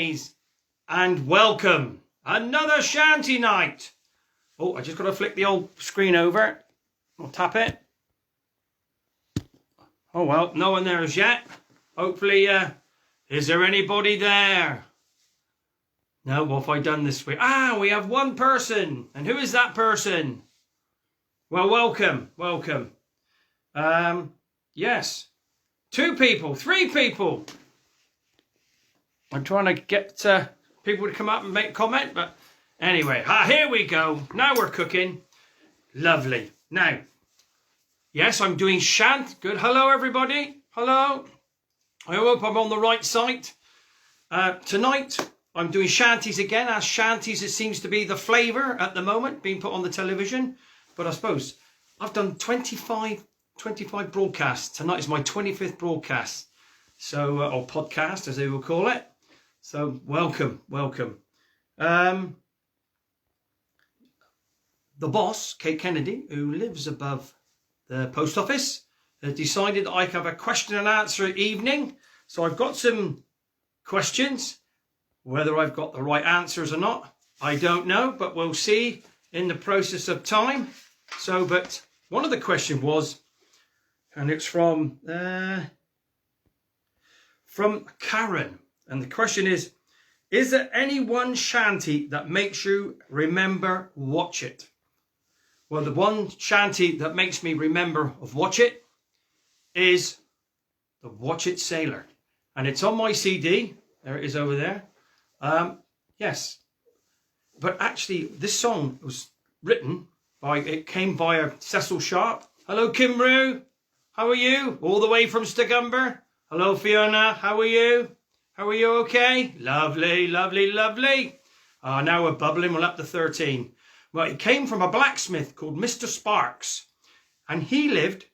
guys, and welcome. Another shanty night. Oh, I just got to flick the old screen over. I'll tap it. Oh well, no one there as yet. Hopefully, is there anybody there? No, what have I done this week? Ah, we have one person. And who is that person? Well, welcome. Yes. 2 people, 3 people. I'm trying to get people to come up and make a comment, but anyway, here we go. Now we're cooking. Lovely. Now, yes, I'm doing shant. Good. Hello, everybody. Hello. I hope I'm on the right site. Tonight, I'm doing shanties again. As shanties, it seems to be the flavour at the moment, being put on the television. But I suppose I've done 25 broadcasts. Tonight is my 25th broadcast. So, or podcast, as they will call it. So, welcome. The boss, Kate Kennedy, who lives above the post office, has decided that I can have a question and answer evening. So I've got some questions. Whether I've got the right answers or not, I don't know, but we'll see in the process of time. So, but one of the questions was, and it's from Karen. And the question is there any one shanty that makes you remember Watch It? Well, the one shanty that makes me remember of Watch It is the Watch It Sailor. And it's on my CD. There it is over there. Yes. But actually, this song was written it came via Cecil Sharp. Hello, Kimru. How are you? All the way from Stigumber. Hello, Fiona. How are you? How are you? Okay? Lovely. Now we're bubbling. We're up to 13. Well, it came from a blacksmith called Mr. Sparks. And he lived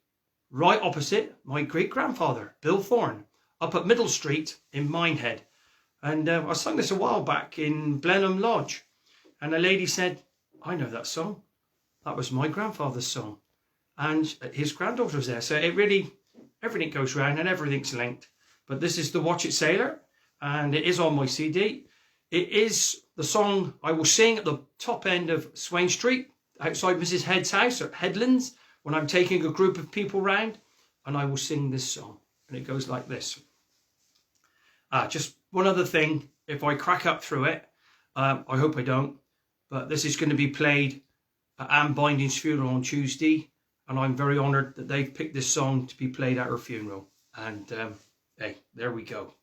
right opposite my great-grandfather, Bill Thorne, up at Middle Street in Minehead. And I sung this a while back in Blenheim Lodge. And a lady said, I know that song. That was my grandfather's song. And his granddaughter was there. So it really, everything goes round and everything's linked. But this is the Watch It Sailor. And it is on my CD. It is the song I will sing at the top end of Swain Street, outside Mrs. Head's house at Headlands, when I'm taking a group of people round. And I will sing this song. And it goes like this. Just one other thing, if I crack up through it, I hope I don't, but this is going to be played at Anne Binding's funeral on Tuesday, and I'm very honoured that they've picked this song to be played at her funeral. And hey, there we go.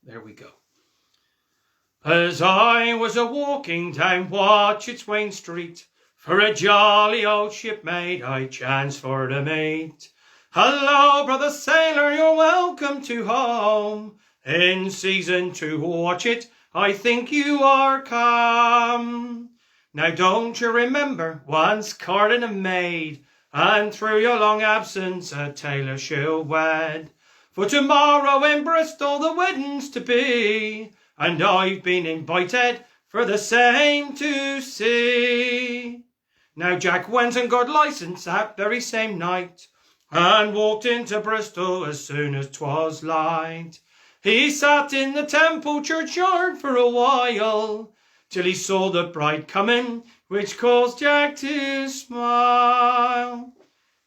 As I was a-walking down Watch It Swain Street, for a jolly old shipmate I chanced for to meet. Hello, brother sailor, you're welcome to home. In season to watch it, I think you are come. Now don't you remember once courting a maid, and through your long absence a tailor she'll wed. For tomorrow in Bristol the wedding's to be, and I've been invited for the same to see. Now Jack went and got licence that very same night, and walked into Bristol as soon as 'twas light. He sat in the Temple churchyard for a while, till he saw the bride coming, which caused Jack to smile.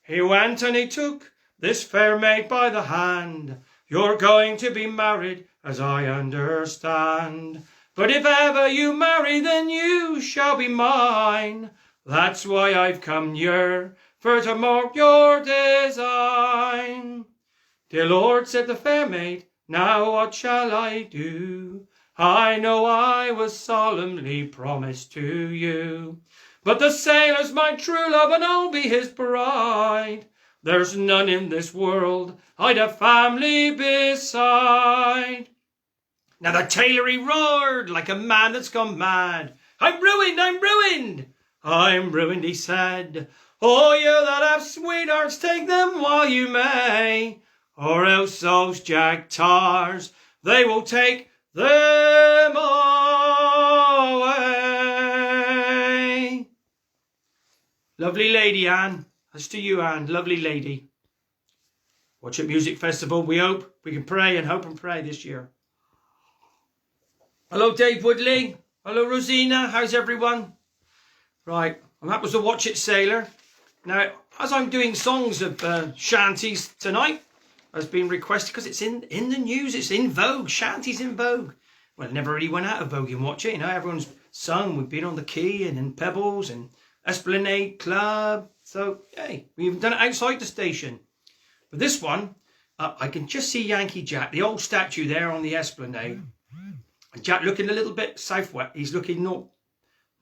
He went and he took this fair maid by the hand. You're going to be married, as I understand. But if ever you marry, then you shall be mine. That's why I've come here, for to mark your design. Dear Lord, said the fair maid, now what shall I do? I know I was solemnly promised to you. But the sailor's my true love, and I'll be his bride. There's none in this world I'd a family beside. Now the tailor he roared like a man that's gone mad. I'm ruined, he said. Oh, you that have sweethearts, take them while you may. Or else those Jack tars, they will take them away. Lovely lady, Anne. That's to you, Anne. Lovely lady. Watch It Music Festival. We hope we can pray and hope and pray this year. Hello, Dave Woodley. Hello, Rosina. How's everyone? Right, and that was the Watch It Sailor. Now, as I'm doing songs of shanties tonight, has been requested because it's in the news. It's in vogue. Shanties in vogue. Well, it never really went out of vogue in Watch It. You know, everyone's sung. We've been on the Quay and in Pebbles and Esplanade Club. So, hey, we've even done it outside the station. But this one, I can just see Yankee Jack, the old statue there on the Esplanade. And Jack looking a little bit southwest. He's looking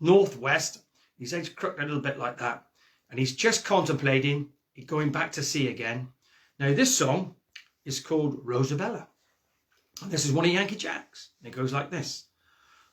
northwest. His head's crooked a little bit like that. And he's just contemplating going back to sea again. Now, this song is called Rosabella. And this is one of Yankee Jack's. And it goes like this.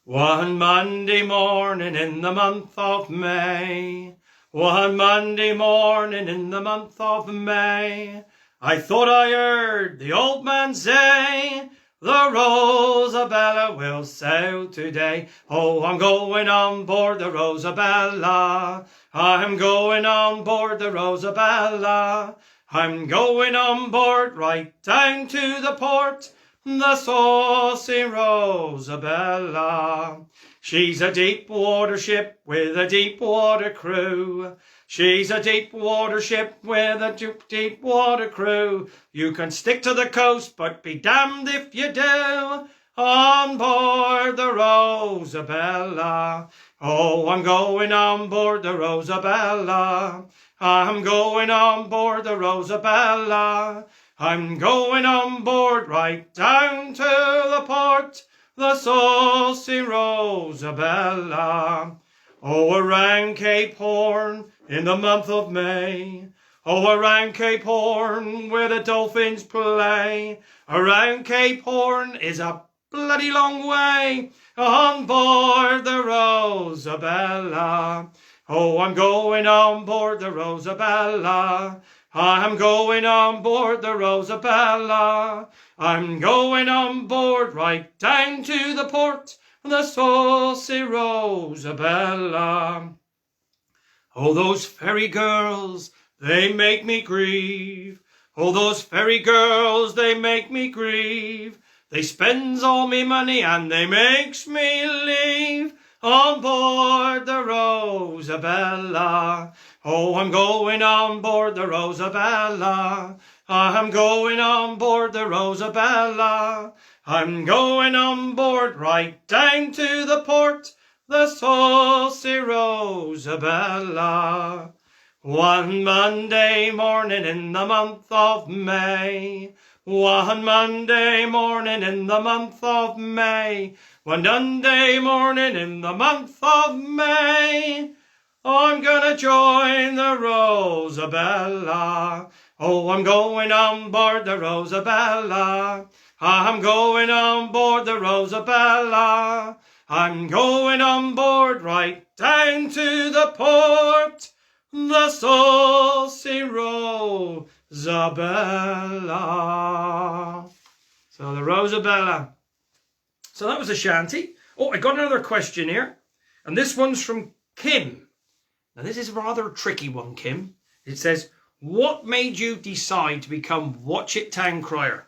One Monday morning in the month of May. One Monday morning in the month of May. I thought I heard the old man say, the Rosabella will sail today. Oh, I'm going on board the Rosabella. I'm going on board the Rosabella. I'm going on board right down to the port, the saucy Rosabella. She's a deep water ship with a deep water crew. She's a deep water ship with a deep water crew. You can stick to the coast, but be damned if you do. On board the Rosabella. Oh, I'm going on board the Rosabella. I'm going on board the Rosabella. I'm going on board right down to the port, the saucy Rosabella. Oh, around Cape Horn in the month of May. Oh, around Cape Horn where the dolphins play. Around Cape Horn is a bloody long way. On board the Rosabella. Oh, I'm going on board the Rosabella. I'm going on board the Rosabella. I'm going on board right down to the port, the saucy Rosabella. Oh, those ferry girls, they make me grieve. Oh, those ferry girls, they make me grieve. They spends all me money and they makes me leave. On board the Rosabella. Oh, I'm going on board the Rosabella. I'm going on board the Rosabella. I'm going on board right down to the port, the saucy Rosabella. One Monday morning in the month of May. One Monday morning in the month of May. One Monday morning in the month of May. I'm gonna join the Rosabella. Oh, I'm going on board the Rosabella. I'm going on board the Rosabella. I'm going on board right down to the port, the saucy Rosabella. So the Rosabella. So that was a shanty. Oh, I got another question here. And this one's from Kim. Now this is a rather tricky one, Kim. It says, what made you decide to become Watch It Town Crier?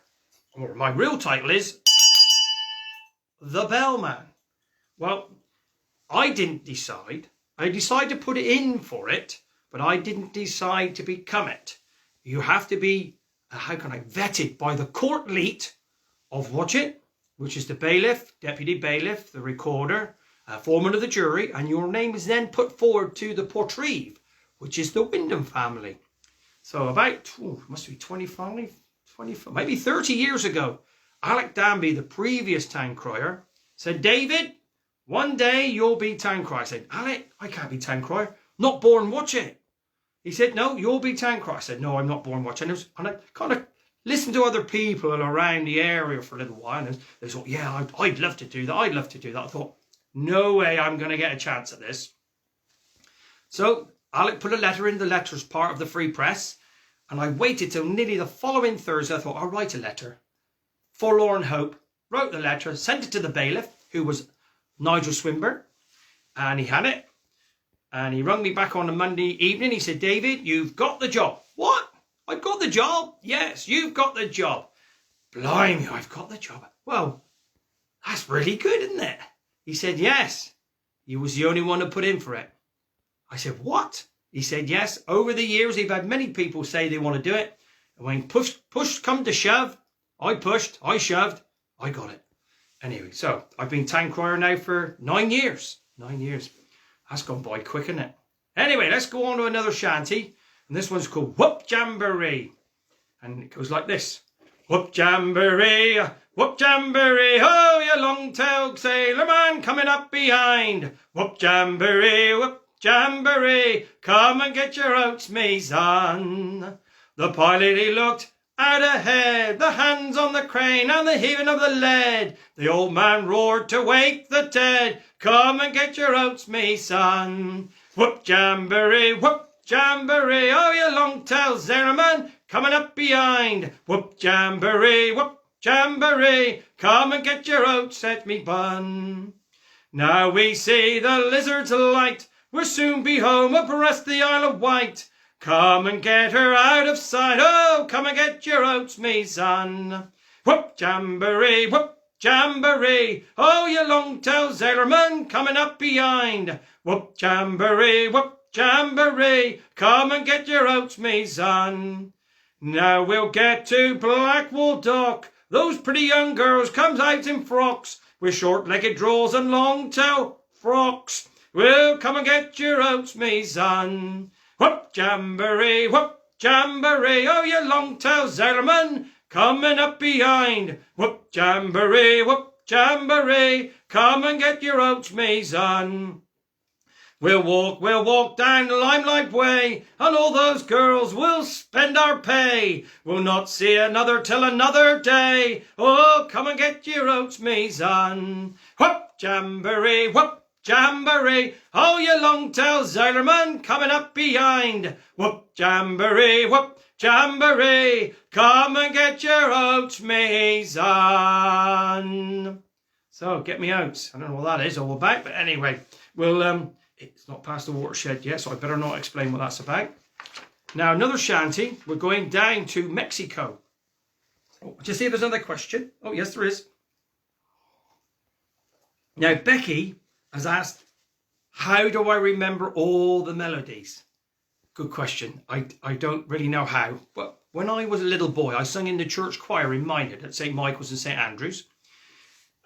Or my real title is The Bellman. Well, I didn't decide. I decided to put it in for it, but I didn't decide to become it. You have to be, vetted by the court leet of Watch It, which is the bailiff, deputy bailiff, the recorder, foreman of the jury, and your name is then put forward to the portreeve, which is the Wyndham family. So about, must be 25, maybe 30 years ago, Alec Danby, the previous town crier, said, David, one day you'll be town crier. I said, Alec, I can't be town crier. Not born Watch It. He said, no, you'll be town crier. I said, no, I'm not born Watch It. And I kind of listened to other people around the area for a little while. And they thought, yeah, I'd love to do that. I'd love to do that. I thought, no way I'm going to get a chance at this. So Alec put a letter in the letters part of the Free Press. And I waited till nearly the following Thursday. I thought, I'll write a letter. Forlorn hope. Wrote the letter, sent it to the bailiff, who was Nigel Swinburne. And he had it. And he rung me back on a Monday evening. He said, David, you've got the job. What? I've got the job? Yes, you've got the job. Blimey, I've got the job. Well, That's really good, isn't it? He said, yes. You was the only one to put in for it. I said, what? He said, yes. Over the years, he've had many people say they want to do it. And when push come to shove, I pushed, I shoved, I got it. Anyway, so I've been town crier now for 9 years. 9 years. That's gone by quick, isn't it? Anyway, let's go on to another shanty. And this one's called Whoop Jamboree. And it goes like this. Whoop Jamboree, oh, you long-tailed sailor man coming up behind. Whoop Jamboree, come and get your oats, me son. The pilot, he looked out ahead, the hands on the crane and the heaving of the lead. The old man roared to wake the dead. Come and get your oats, me son. Whoop Jamboree, oh, you long-tailed sailor man coming up behind. Whoop Jamboree, come and get your oats at me bun. Now we see the lizard's light, we'll soon be home abreast the Isle of Wight. Come and get her out of sight, oh, come and get your oats, me son. Whoop Jamboree, oh, you long-tailed sailorman coming up behind. Whoop Jamboree, come and get your oats, me son. Now we'll get to Blackwall Dock. Those pretty young girls comes out in frocks, with short-legged drawers and long-tail frocks. Well, come and get your oats, me son. Whoop Jamboree, oh, you long-tailed sailorman coming up behind. Whoop Jamboree, come and get your oats, me son. We'll walk down the Limelight Way, and all those girls will spend our pay. We'll not see another till another day. Oh, come and get your oats, me son. Whoop Jamboree, oh, you long-tailed sailorman coming up behind. Whoop Jamboree, come and get your oats, me son. So, get me oats. I don't know what that is all about, but anyway, we'll it's not past the watershed yet, so I better not explain what that's about. Now, another shanty. We're going down to Mexico. Oh, do you see if there's another question? Oh, yes, there is. Now, Becky has asked, how do I remember all the melodies? Good question. I don't really know how. But when I was a little boy, I sung in the church choir in Minehead at St. Michael's and St. Andrews.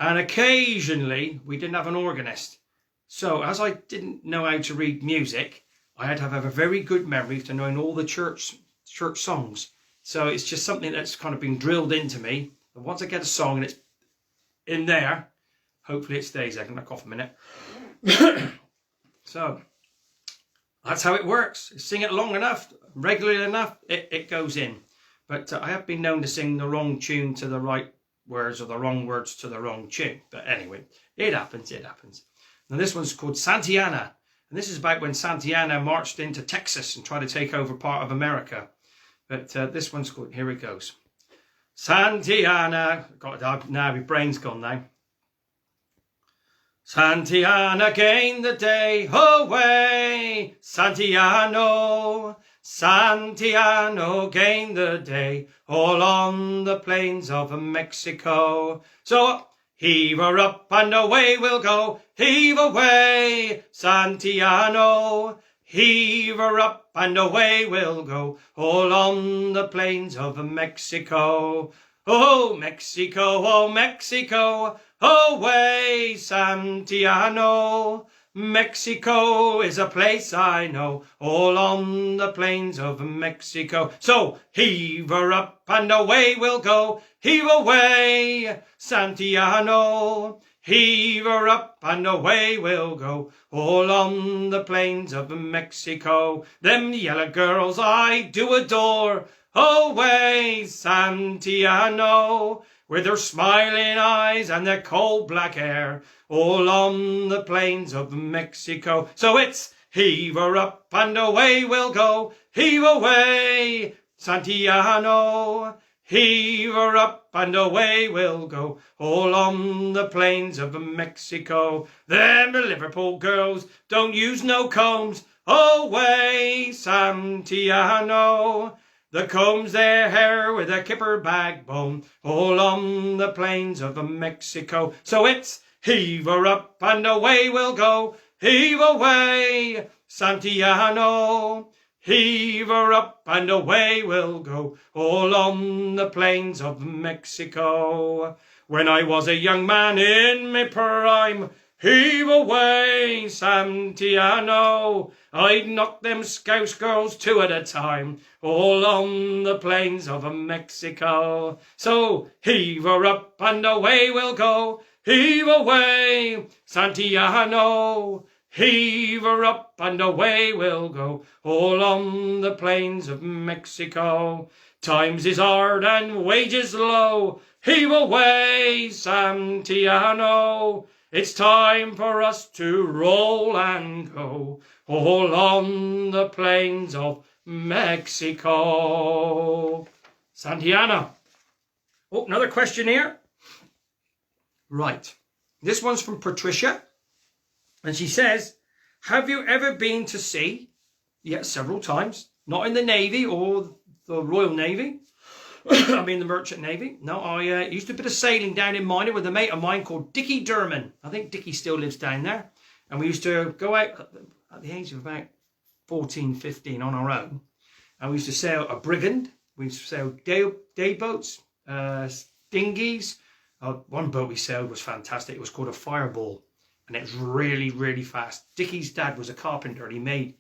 And occasionally, we didn't have an organist. So, as I didn't know how to read music, I had to have a very good memory to knowing all the church songs. So, it's just something that's kind of been drilled into me. And once I get a song and it's in there, hopefully it stays. I can knock off a minute. So, that's how it works. Sing it long enough, regularly enough, it goes in. But I have been known to sing the wrong tune to the right words or the wrong words to the wrong tune. But anyway, it happens. Now this one's called Santa Ana. And this is about when Santa Ana marched into Texas and tried to take over part of America. But this one's called, here it goes. Santa Ana, now my brain's gone now. Santa Ana gained the day, away, Santiano. Santiano gained the day, all on the plains of Mexico. So heave her up and away we'll go, heave away, Santiano. Heave her up and away we'll go, all on the plains of Mexico. Oh, Mexico, away, Santiano. Mexico is a place I know, all on the plains of Mexico. So heave her up and away we'll go, heave away, Santiano. Heave her up and away we'll go, all on the plains of Mexico. Them yellow girls I do adore, away, Santiano. With their smiling eyes and their coal black hair, all on the plains of Mexico. So it's heave her up and away we'll go, heave away, Santiano. Heave her up and away we'll go, all on the plains of Mexico. Them Liverpool girls don't use no combs, away, Santiano. that combs their hair with a kipper backbone, all on the plains of Mexico. So it's heave her up and away we'll go, heave away, Santiano. Heave her up and away we'll go, all on the plains of Mexico. When I was a young man in my prime, heave away, Santiano. I'd knock them scouse girls 2 at a time, all on the plains of Mexico. So heave her up and away we'll go, heave away, Santiano. Heave her up and away we'll go, all on the plains of Mexico. Times is hard and wages low, heave away, Santiano. It's time for us to roll and go, all on the plains of Mexico. Santiano. Oh, another question here. Right. This one's from Patricia. And she says, have you ever been to sea? Yes, several times. Not in the Navy or the Royal Navy. I mean the Merchant Navy. No, I used to do a bit of sailing down in Minor with a mate of mine called Dickie Durman. I think Dickie still lives down there. And we used to go out at the age of about 14, 15 on our own. And we used to sail a brigand. We used to sail day boats, dinghies. One boat we sailed was fantastic. It was called a Fireball. And it was really, really fast. Dickie's dad was a carpenter and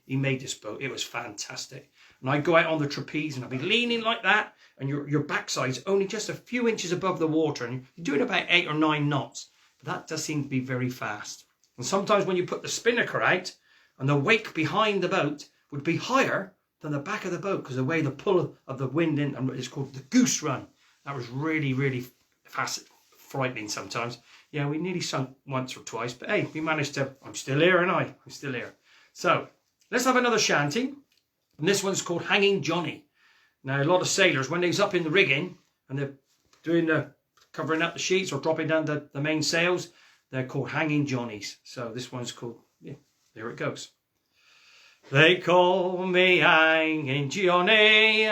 he made this boat. It was fantastic. And I'd go out on the trapeze and I'd be leaning like that and your backside's only just a few inches above the water and you're doing about 8 or 9 knots. But that does seem to be very fast. And sometimes when you put the spinnaker out and the wake behind the boat would be higher than the back of the boat because the way the pull of the wind in, and it's called the goose run. That was really, really fast, frightening sometimes. Yeah, we nearly sunk once or twice, but hey, we managed to. I'm still here, and I'm still here. So let's have another shanty, and this one's called Hanging Johnny. Now, a lot of sailors, when they're up in the rigging and they're doing covering up the sheets or dropping down the main sails, they're called Hanging Johnnies. So this one's called. Yeah, there it goes. They call me Hanging Johnny,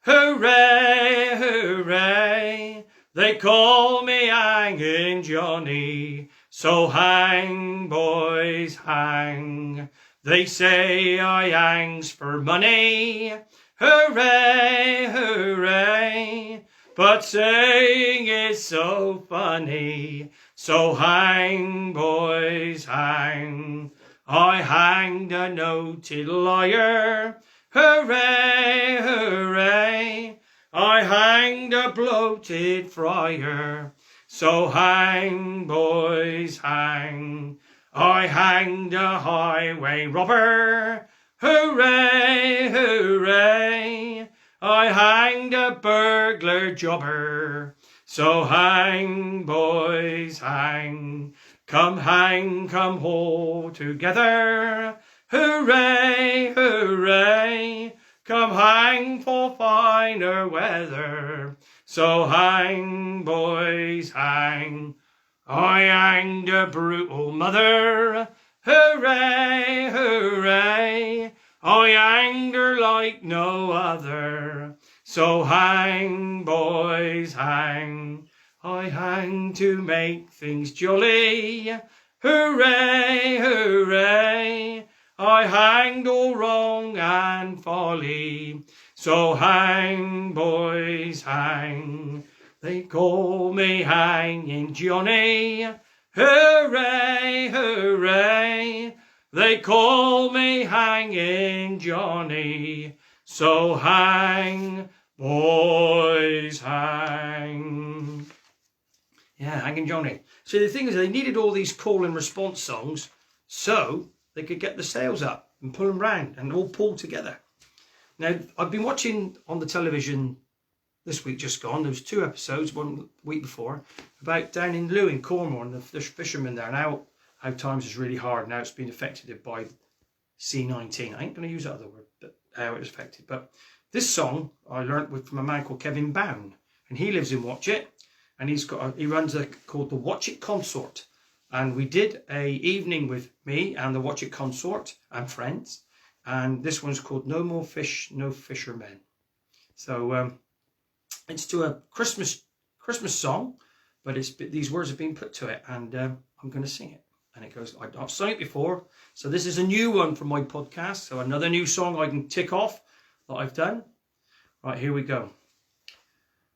hooray, hooray. They call me Hanging Johnny, so hang, boys, hang. They say I hangs for money, hooray, hooray. But saying is so funny, so hang, boys, hang. I hanged a noted lawyer, hooray, hooray. I hanged a bloated friar, so hang, boys, hang. I hanged a highway robber, hooray, hooray. I hanged a burglar jobber, so hang, boys, hang. Come hang, come all together, hooray, hooray. Come hang for finer weather, so hang, boys, hang. I hanged a brutal mother, hooray, hooray. I hanged her like no other, so hang, boys, hang. I hang to make things jolly, hooray, hooray. I hanged all wrong and folly, so hang, boys, hang. They call me Hanging Johnny, hooray, hooray. They call me Hanging Johnny, so hang, boys, hang. Yeah, Hanging Johnny. So the thing is, they needed all these call and response songs so they could get the sails up and pull them round and all pull together. Now, I've been watching on the television this week just gone. There was 2 episodes, one week before, about down in Lewin, in Cornwall, and the fishermen there, and how times is really hard. Now it's been affected by C-19. I ain't going to use that other word, but how it was affected. But this song I learnt from a man called Kevin Bown, and he lives in Watchet, and he runs called the Watchet Consort. And we did a evening with me and the Watchet Consort and friends. And this one's called No More Fish, No Fishermen. So it's to a Christmas song, but these words have been put to it, and I'm going to sing it. And it goes, I've sung it before, so this is a new one from my podcast. So another new song I can tick off that I've done. Right, here we go.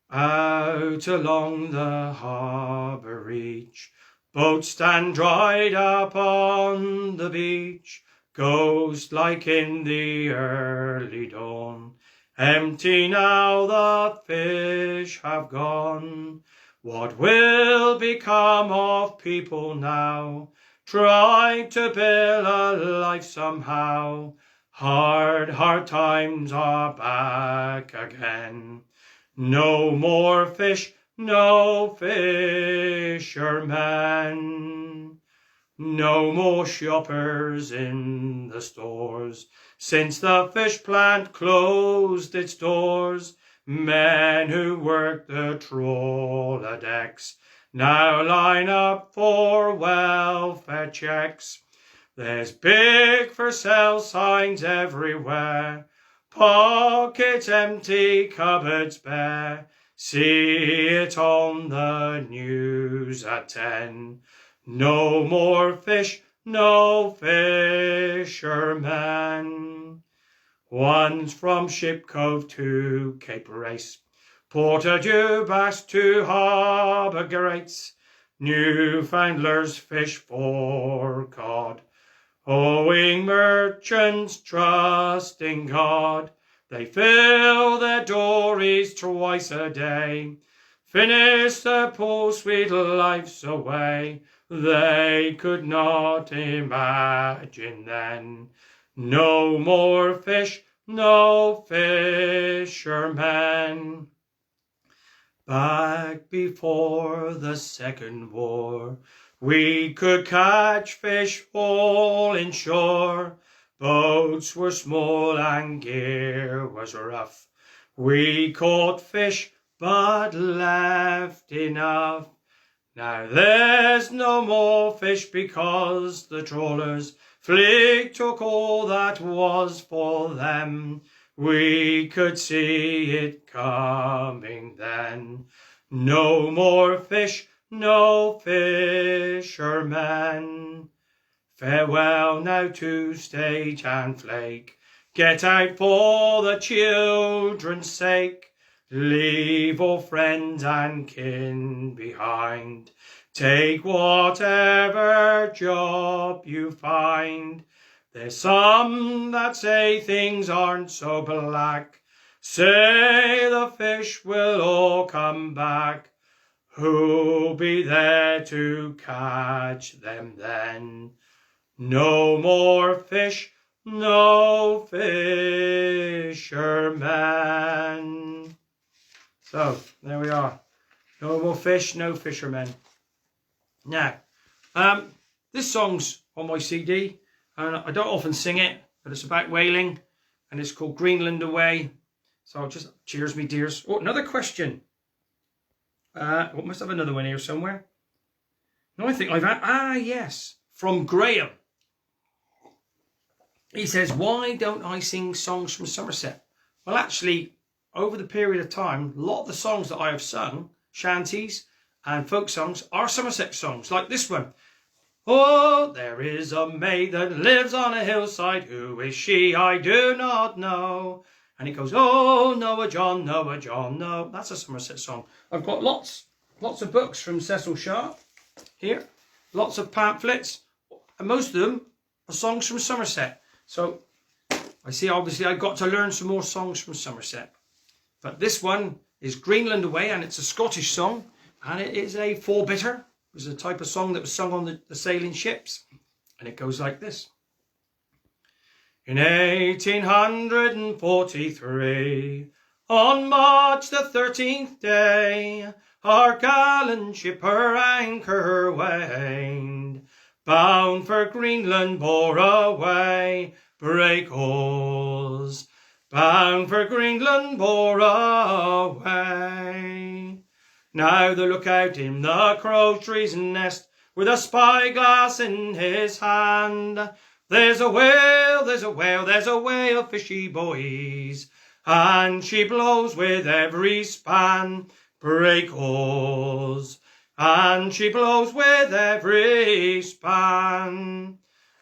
Out along the harbour reach, boats stand dried up on the beach, ghost-like in the early dawn. Empty now the fish have gone. What will become of people now, trying to build a life somehow? Hard times are back again. No more fish, no fishermen. No more shoppers in the stores, since the fish plant closed its doors. Men who work the trawler decks now line up for welfare checks. There's big for sale signs everywhere, pockets empty, cupboards bare. See it on the news at 10. No more fish, no fishermen. Once from Ship Cove to Cape Race, Portadubas to harbour gates, Newfoundlanders fish for cod, owing merchants trusting God. They fill their dories twice a day, finish their poor sweet lives away. They could not imagine then. No more fish, no fishermen. Back before the Second War, we could catch fish all inshore. Boats were small and gear was rough. We caught fish but left enough. Now there's no more fish because the trawlers' fleet took all that was for them. We could see it coming then. No more fish, no fishermen. Farewell now to stage and flake. Get out for the children's sake. Leave all friends and kin behind. Take whatever job you find. There's some that say things aren't so black, say the fish will all come back. Who'll be there to catch them then? No more fish, no fishermen. So, there we are. No more fish, no fishermen. Now, this song's on my CD, and I don't often sing it, but it's about whaling, and it's called Greenland Away. So just cheers me dears. Oh, another question. I must have another one here somewhere. No, I think I've had, yes, from Graham. He says, why don't I sing songs from Somerset? Well, actually, over the period of time, a lot of the songs that I have sung, shanties and folk songs, are Somerset songs, like this one. Oh, there is a maid that lives on a hillside. Who is she? I do not know. And it goes, oh, Noah John, Noah John, no. That's a Somerset song. I've got lots of books from Cecil Sharp here. Lots of pamphlets. And most of them are songs from Somerset. So I see, obviously, I've got to learn some more songs from Somerset. But this one is Greenland Away, and it's a Scottish song. And it is a four-bitter. It was a type of song that was sung on the sailing ships. And it goes like this. In 1843, on March the 13th day, our gallant ship her anchor weighed, bound for Greenland bore away, break oars, bound for Greenland bore away. Now the lookout in the crow tree's nest, with a spyglass in his hand, there's a whale, there's a whale, there's a whale, fishy boys, and she blows with every span. Break oars, and she blows with every span.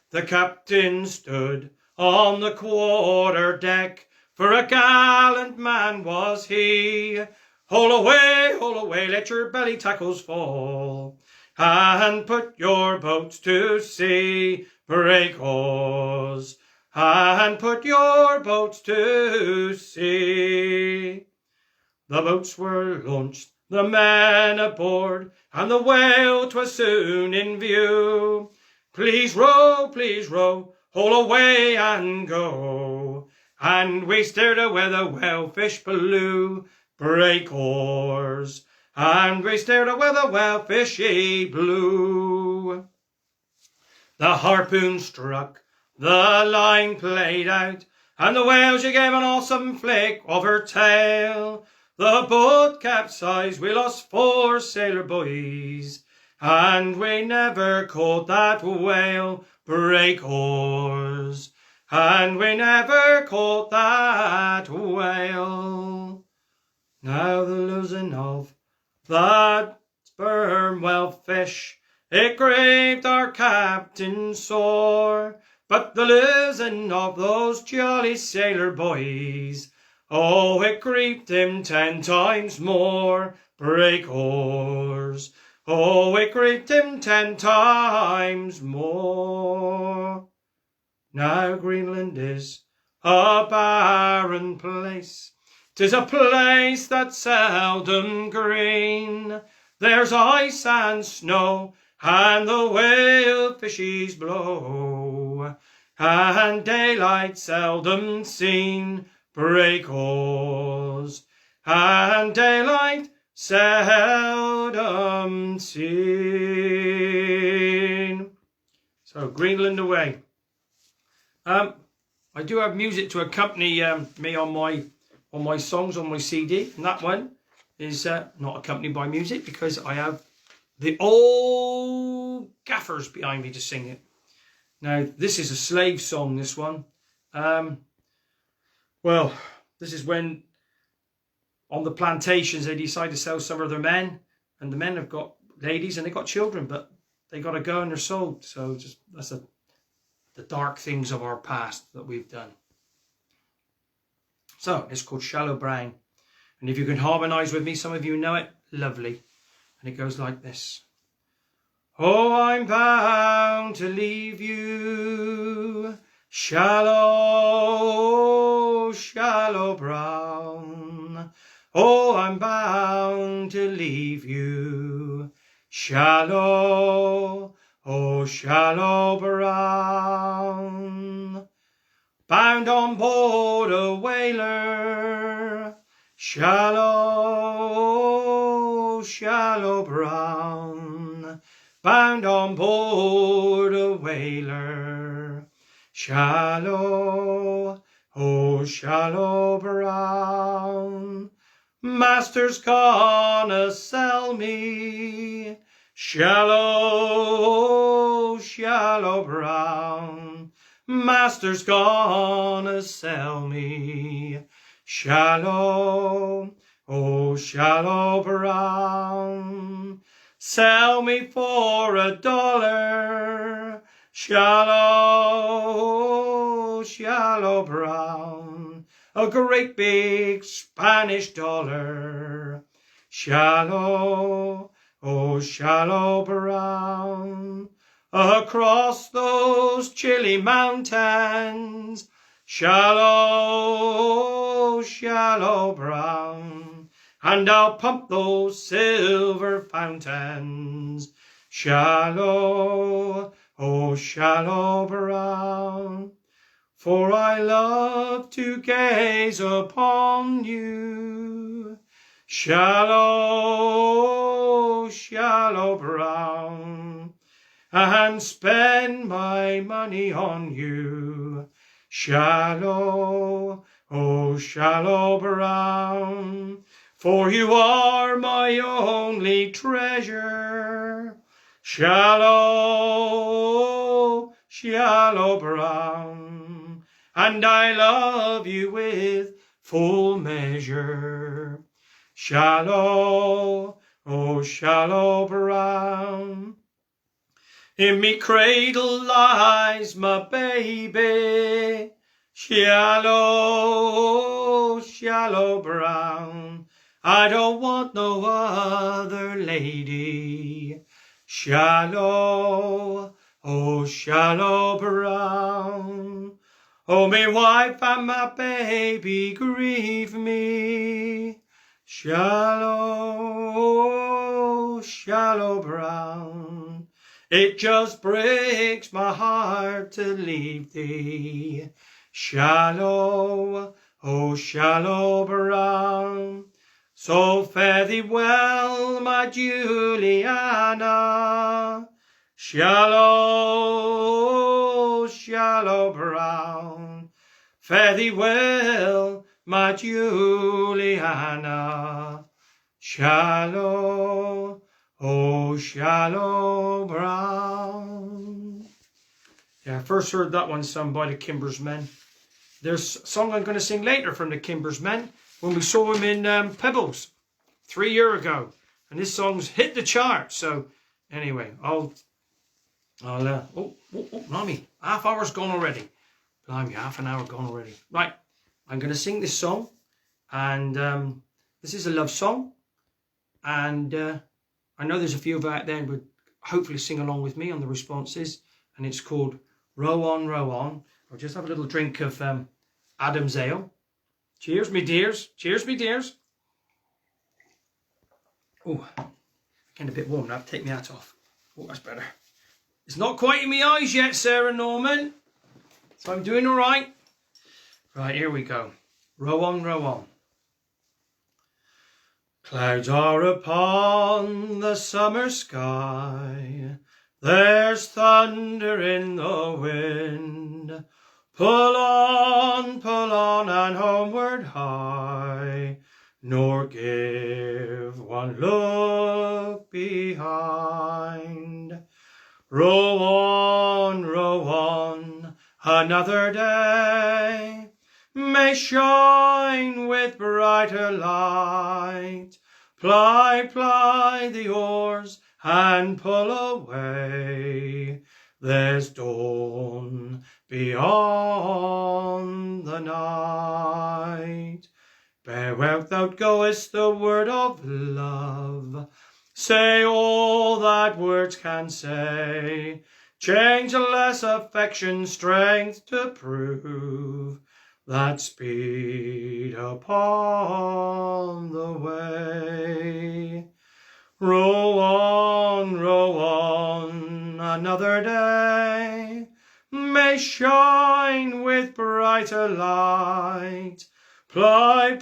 The captain stood on the quarter deck, for a gallant man was he. Haul away, let your belly tackles fall, and put your boats to sea. Break oars, and put your boats to sea. The boats were launched, the men aboard, and the whale 'twas soon in view. Please row, haul away and go, and we steered her where the whalefish blew. Break oars, and we steered her where the whalefishy blew. The harpoon struck, the line played out, and the whale she gave an awesome flick of her tail. The boat capsized, we lost 4 sailor boys, and we never caught that whale. Break oars, and we never caught that whale. Now the losing of that sperm whalefish, it grieved our captain sore, but the losing of those jolly sailor boys, oh, it grieved him 10 times more. Break oars, oh, it grieved him 10 times more. Now Greenland is a barren place, 'tis a place that's seldom green. There's ice and snow, and the whale fishies blow, and daylight seldom seen. Break oars, and daylight seldom seen. So Greenland away. I do have music to accompany me on my songs on my CD, and that one is not accompanied by music because I have the old gaffers behind me to sing it. Now this is a slave song, this one. Well, this is when on the plantations they decide to sell some of their men, and the men have got ladies and they got children, but they got to go and they're sold. So just that's the dark things of our past that we've done. So it's called Shallow Brown, and if you can harmonise with me, some of you know it, lovely. And it goes like this. Oh, I'm bound to leave you, shallow, shallow brown. Oh, I'm bound to leave you, shallow, oh, shallow brown. Bound on board a whaler, shallow, shallow brown. Bound on board a whaler, shallow, oh, shallow brown. Master's gonna sell me, shallow, shallow brown. Master's gonna sell me, shallow, oh, shallow brown. Sell me for $1, shallow, shallow brown. A great big Spanish dollar, shallow, oh, shallow brown. Across those chilly mountains, shallow, shallow brown. And I'll pump those silver fountains, shallow, oh, shallow brown. For I love to gaze upon you, shallow, shallow brown, and spend my money on you, shallow, oh, shallow brown. For you are my only treasure, shallow, shallow brown. And I love you with full measure. Shallow, oh shallow brown. In me cradle lies my baby, shallow, shallow brown. I don't want no other lady. Shallow, oh shallow brown. Oh, me wife and my baby grieve me. Shallow, shallow brown. It just breaks my heart to leave thee. Shallow, oh shallow brown. So fare thee well, my Juliana. Shallow, shallow brown. Fare thee well, my Juliana. Shallow, oh shallow brown. Yeah, I first heard that one sung by the Kimbers Men. There's a song I'm going to sing later from the Kimbers Men when we saw them in Pebbles 3 years ago, and this song's hit the chart. So anyway, oh, blimey, half hour's gone already. Blimey, half an hour gone already. Right, I'm going to sing this song, and this is a love song, and I know there's a few of you out there who would hopefully sing along with me on the responses, and it's called Row On, Row On. I'll just have a little drink of Adam's Ale. Cheers, me dears. Cheers, me dears. Oh, getting a bit warm now. Take my hat off. Oh, that's better. It's not quite in my eyes yet, Sarah Norman. So I'm doing all right. Right, here we go. Row on, row on. Clouds are upon the summer sky. There's thunder in the wind. Pull on, and homeward hie, nor give one look behind. Row on, another day may shine with brighter light. Ply the oars and pull away. There's dawn beyond the night. Bear where thou goest the word of love. Say all that words can say. Change less affection, strength to prove that speed upon the way. Row on, another day may shine with brighter light. Ply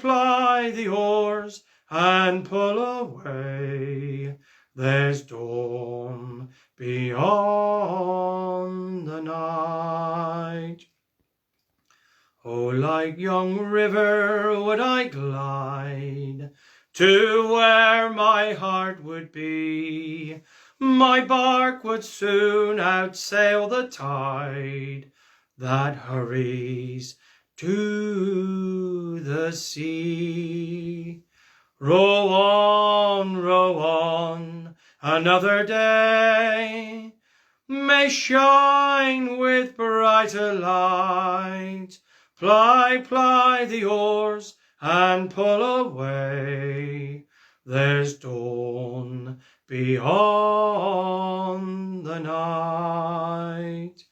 the oars and pull away. There's dawn beyond the night. Oh, like yon river would I glide to where my heart would be. My bark would soon outsail the tide that hurries to the sea. Row on, another day may shine with brighter light. Ply the oars and pull away. There's dawn beyond the night.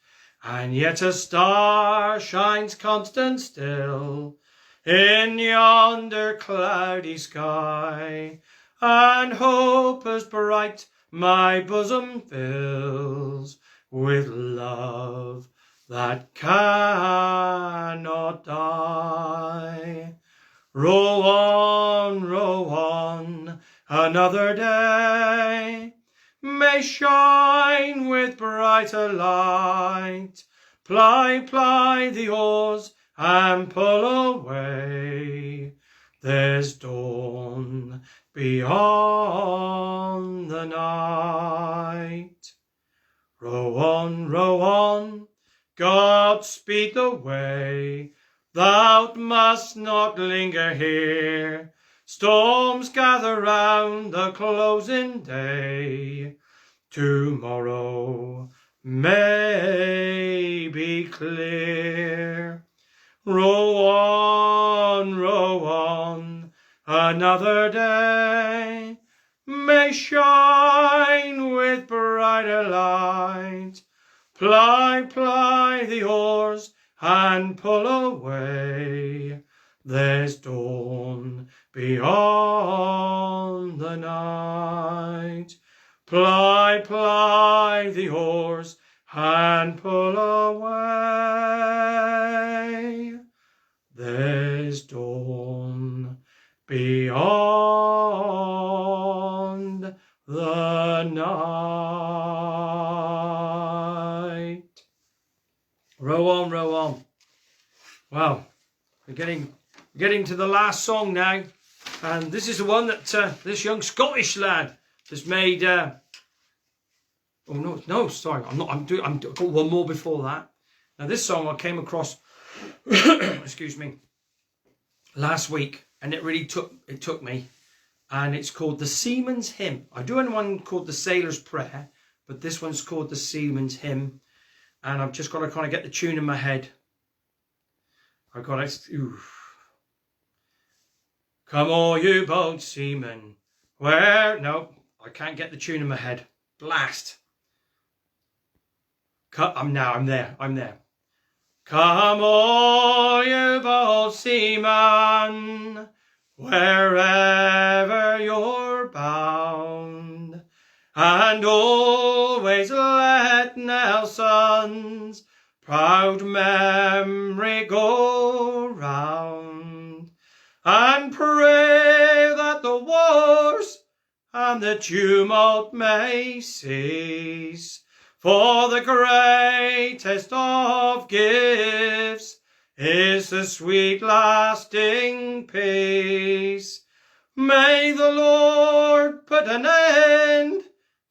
And yet a star shines constant still in yonder cloudy sky, and hope as bright my bosom fills with love that cannot die. Row on, another day may shine with brighter light. Ply the oars and pull away. There's dawn beyond the night. Row on, God speed the way. thou must not linger here. Storms gather round the closing day. Tomorrow may be clear. Row on, another day may shine with brighter light. Ply, ply the oars and pull away. There's dawn beyond the night. Ply, ply the oars and pull away. There's dawn beyond the night. Row on, row on. Wow, we're getting to the last song now, and this is the one that this young Scottish lad has made. Oh no, sorry, I've got one more before that. Now this song I came across, excuse me, last week, and it really took me, and it's called The Seaman's Hymn. I do one called The Sailor's Prayer, but this one's called The Seaman's Hymn, and I've just got to kind of get the tune in my head. I've got to. Come all you bold seamen, where... No, I can't get the tune in my head. Blast. I'm there. Come all you bold seamen, wherever you're bound, and always let Nelson's proud memory go round, and pray that the wars and the tumult may cease, for the greatest of gifts is the sweet lasting peace. May the Lord put an end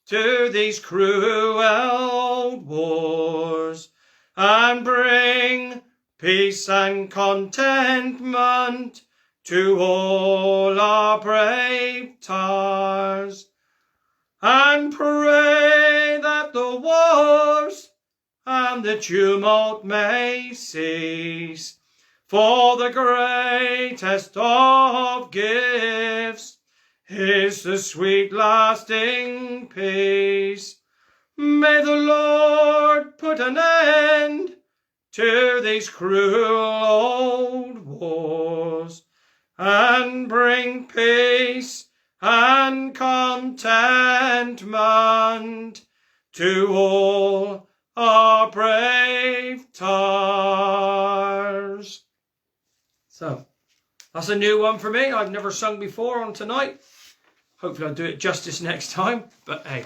to these cruel wars, and bring peace and contentment to all our brave tars, and pray that the wars and the tumult may cease, for the greatest of gifts is the sweet lasting peace. May the Lord put an end to these cruel old wars, and bring peace and contentment to all our brave tars. So, that's a new one for me. I've never sung before on tonight. Hopefully I'll do it justice next time. But hey,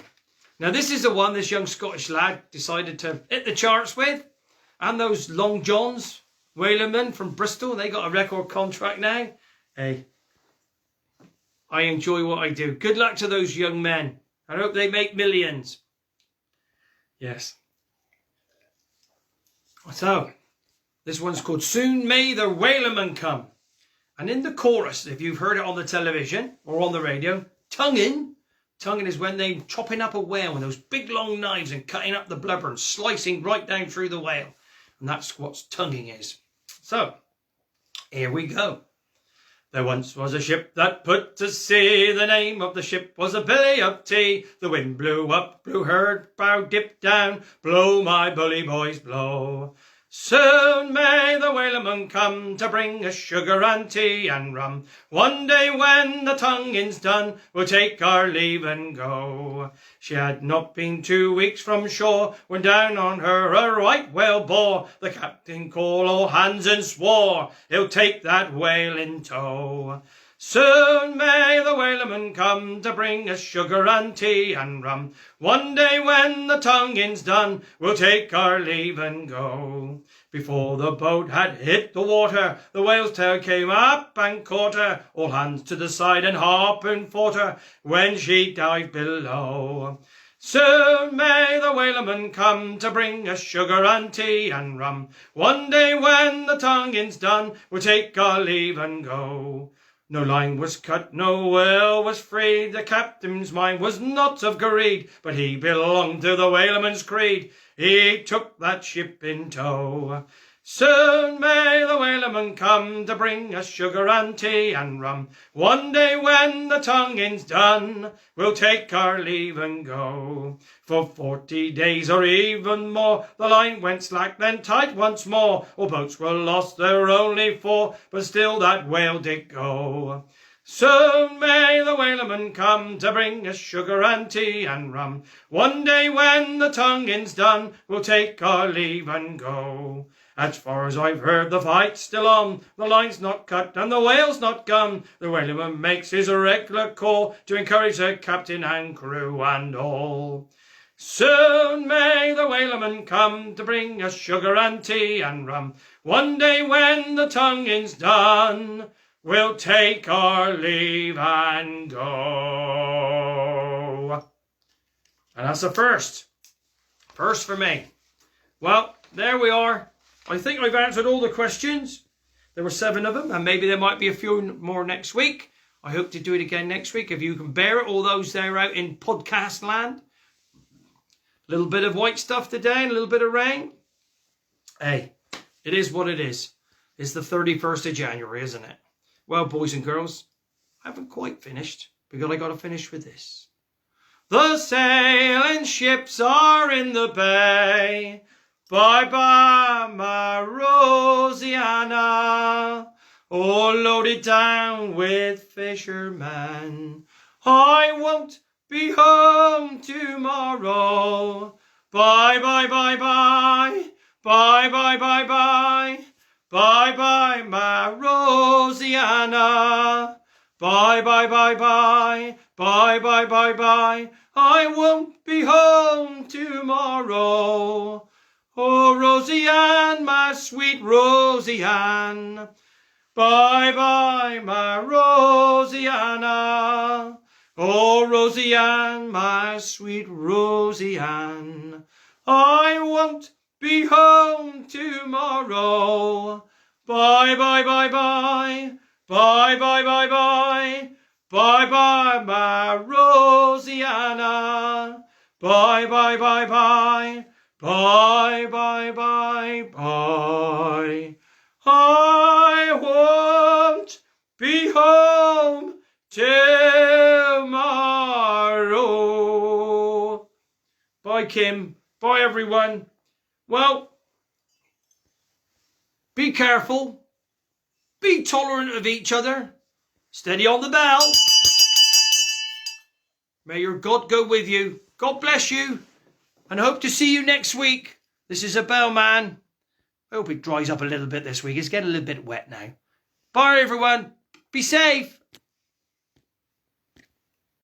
now this is the one this young Scottish lad decided to hit the charts with. And those Long Johns, Whalermen from Bristol, they got a record contract now. Hey, I enjoy what I do. Good luck to those young men. I hope they make millions. Yes. So, this one's called Soon May the Whalerman Come. And in the chorus, if you've heard it on the television or on the radio, tonguing is when they're chopping up a whale with those big long knives and cutting up the blubber and slicing right down through the whale. And that's what tonguing is. So, here we go. There once was a ship that put to sea. The name of the ship was a Billy of Tea. The wind blew up, blew her bow, dipped down. Blow, my bully boys, blow. Soon may the whalerman come to bring us sugar and tea and rum. One day when the tonguing's done, we'll take our leave and go. She had not been 2 weeks from shore when down on her a right whale bore. The captain called all hands and swore he'll take that whale in tow. Soon may the whalerman come to bring us sugar and tea and rum. One day when the tonguing's done, we'll take our leave and go. Before the boat had hit the water, the whale's tail came up and caught her. All hands to the side and harpoon fought her when she dived below. Soon may the whaleman come to bring us sugar and tea and rum. One day when the tonguing's done, we'll take our leave and go. No line was cut, no whale was freed. The captain's mind was not of greed, but he belonged to the whaleman's creed. He took that ship in tow. Soon may the whaleman come to bring us sugar and tea and rum. One day when the tonguing's done, we'll take our leave and go. For 40 days or even more, the line went slack, then tight once more. All boats were lost, there were only 4, but still that whale did go. Soon may the whaleman come to bring us sugar and tea and rum. One day when the tonguing's done, we'll take our leave and go. As far as I've heard, the fight's still on. The line's not cut and the whale's not gone. The whaleman makes his regular call to encourage the captain and crew and all. Soon may the whaleman come to bring us sugar and tea and rum. One day when the tonguing's done, we'll take our leave and go. And that's the first. First for me. Well, there we are. I think I've answered all the questions. There were 7 of them, and maybe there might be a few more next week. I hope to do it again next week, if you can bear it, all those there out in podcast land. A little bit of white stuff today and a little bit of rain. Hey, it is what it is. It's the 31st of January, isn't it? Well, boys and girls, I haven't quite finished, because I got to finish with this. The sailing ships are in the bay. Bye-bye, my Rosianna, all loaded down with fishermen. I won't be home tomorrow. Bye-bye, bye-bye, bye-bye, bye-bye, bye-bye, my Rosianna. Bye-bye, bye-bye, bye-bye, bye-bye, I won't be home tomorrow. Oh, Rosie-Ann, my sweet Rosie-Ann. Bye-bye, my Rosianna. Oh, Rosie-Ann, my sweet Rosie-Ann. I won't be home tomorrow. Bye-bye, bye-bye, bye-bye, bye-bye, bye-bye, my Rosianna. Bye-bye, bye-bye. Bye, bye, bye, bye. I won't be home tomorrow. Bye, Kim. Bye, everyone. Well, be careful. Be tolerant of each other. Steady on the bell. May your God go with you. God bless you. And hope to see you next week. This is a bellman. I hope it dries up a little bit this week. It's getting a little bit wet now. Bye, everyone. Be safe.